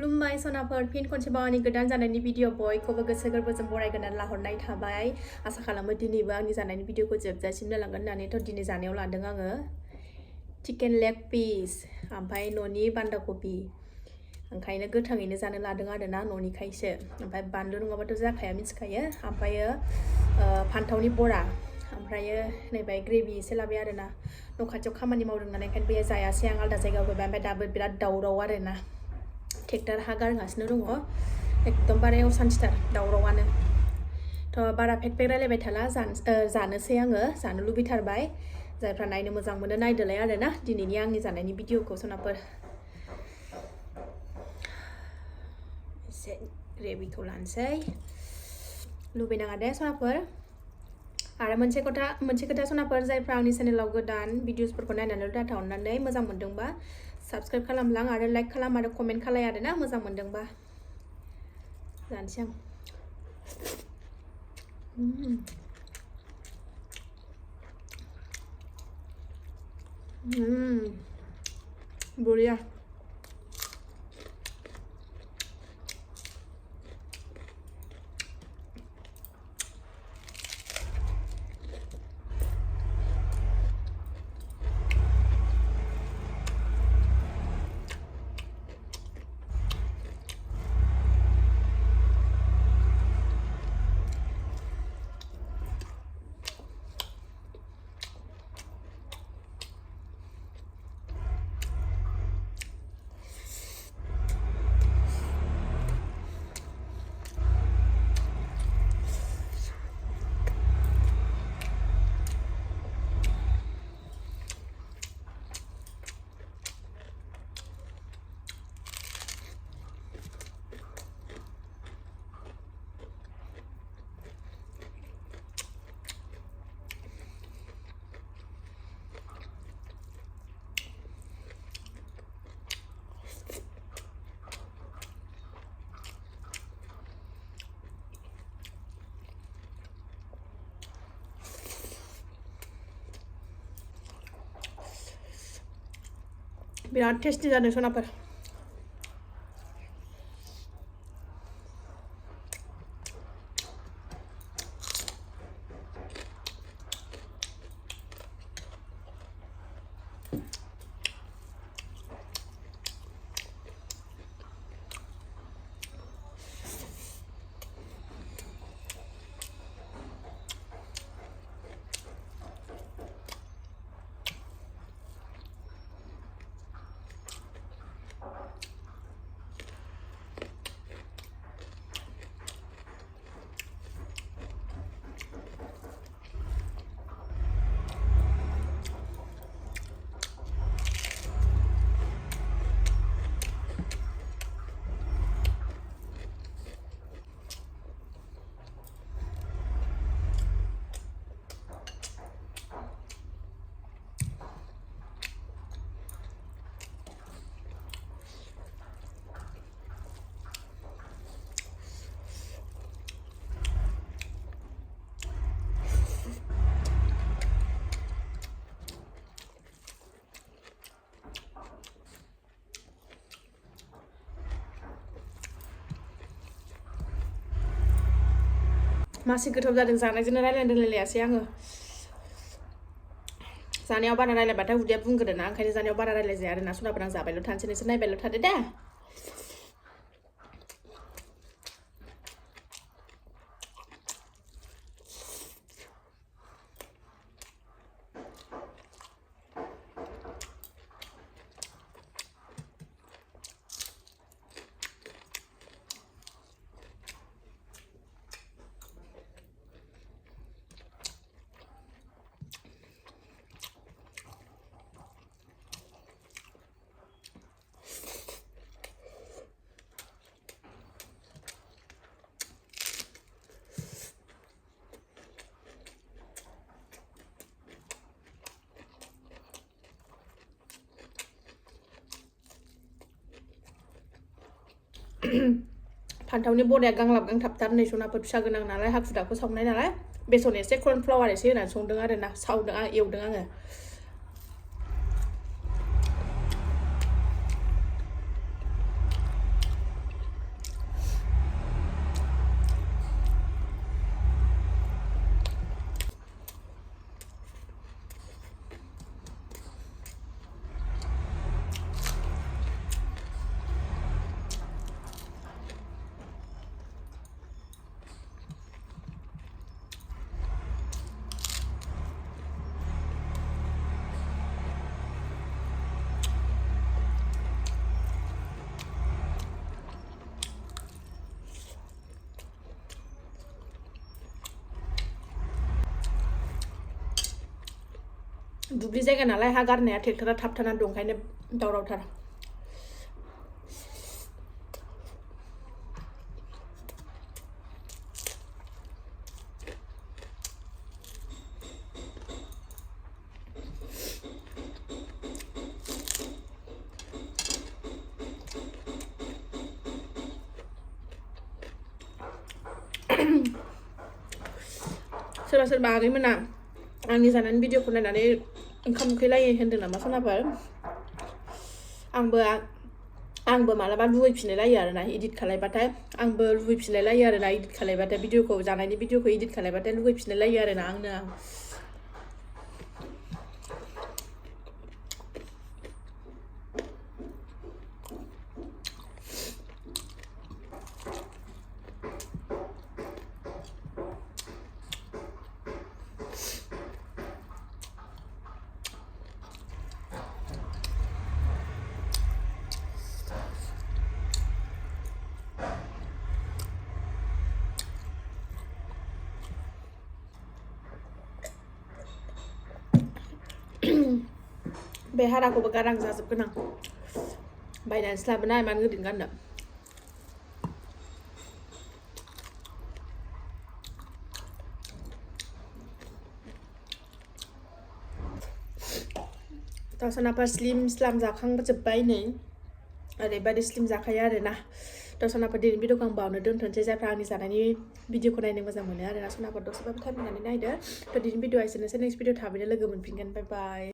खुलुमबाय सनाफोर फिन खनसेबाव आंनि गोदान जानायनि भिडिअ बयखौबो गोसो गोरबोजों बरायगोरनानै लाहरनाय थाबाय आसा खालामो दिनैबो आंनि जानायनि भिडिअखौ जोबजासिम नायलांगोन होननानैथ' दिनै जानायाव लादों आङो चिकेन लेग पिस ओमफ्राय न'नि बान्दा कबि ओंखायनो गोथाङैनो जानो लादों आरोना न'निखायसो ओमफ्राय बानलु नङाबाथ' जाखाया मिथिखायो ओमफ्रायो फान्थावनि बरा ओमफ्रायो नैबे ग्रेभि एसे लाबाय आरोना न' खाथियाव खामानि मावदों नालाय ओंखायनो बेयो जायासै आं आलदा जायगायाव फैबाय ओमफ्राय दाबो बिराद दावराव आरोना ट्रेक्टर हा गारगासिनो दङ एकदमबारे असान्थिथार दावरावानो थ' बारा फेक रायलायबाय थाला जानोसै आङो जानो लुबैथारबाय जायफ्रा नायनो मोजां मोनो नायदोलाय आरोना दिनैनि आंनि जानायनि भिडिअखौ सनाफोर एसे ग्रेभिखौ लानोसै लुबैनाङा दे सनाफोर आरो मोनसे खोथा सनाफोर जायफ्रा आंनि चेनेलाव गोदान भिडिअसफोरखौ नायनानै डाटा अननानै मोजां मोनदोंबा साबस्क्राइब खालामलां आरो लाइक खालाम आरो कमेन्ट खालाय आरोना मोजां मोनदोंबा जानोसै आं बरिया बिराद टेस्टि जादों सनाफोर मासे गोथाव जादों जानायजोंनो रायलायासै आङो जानायाव बारा रायलायबाथाय उदैया बुंगोरोना ओंखायनो जानायाव बारा रायलायजाया आरोना सनाफोर आं जाबायल' थानोसै नोंसोर नायबायल' थादो दे फान्थावनि बराया गांलाब गांथाबथार नै सनाफोर फिसा गोनां नालाय हाखु दाखु सावनाय नालाय बेसन एसे कर्नफ्लावार एसे होनानै संदों आरोना एवदों आङो दुब्लि जायगा नालाय हा गारनाया ट्रेक्टरा थाबथानानै दं ओंखायनो दावरावथार सोरबा आगैमोना आंनि जानायनि भिडिअखौ नायनानै ओंखाम उखैलायो होनदों नामा सनाफोर आंबो मालाबा लुबैफिनलायो आरोना इडिट खालायबाथाय आंबो लुबैफिनलायो आरोना इडिट खालायबाथाय भिडिअखौ जानायनि भिडिअखौ इडिट खालायबाथाय लुबैफिनलायो आरोना आं बे हाराखौबो गारां जाजोबगोन आं बायनानैसो लाबोनाय मानो गोदै गाननो दावसानाफोर स्लिम स्लाम जाखांजोब्बाय नै ओरैबायदि स्लिम जाखायो आरोना दावसानाफोर दिनैनि भिडिअखौ आं बावनो दोनथ'नोसै जायफ्रा आंनि जानायनि भिडिअखौ नायनो मोजां मोनो आरोना सनाफोर दसेबाबो टाइम होनानै नायदो थ' दिनैनि भिडिअआ एसेनोसै नेक्स्ट भिडिअ थाबैनो लोगो मोनफिनगोन बाय बाय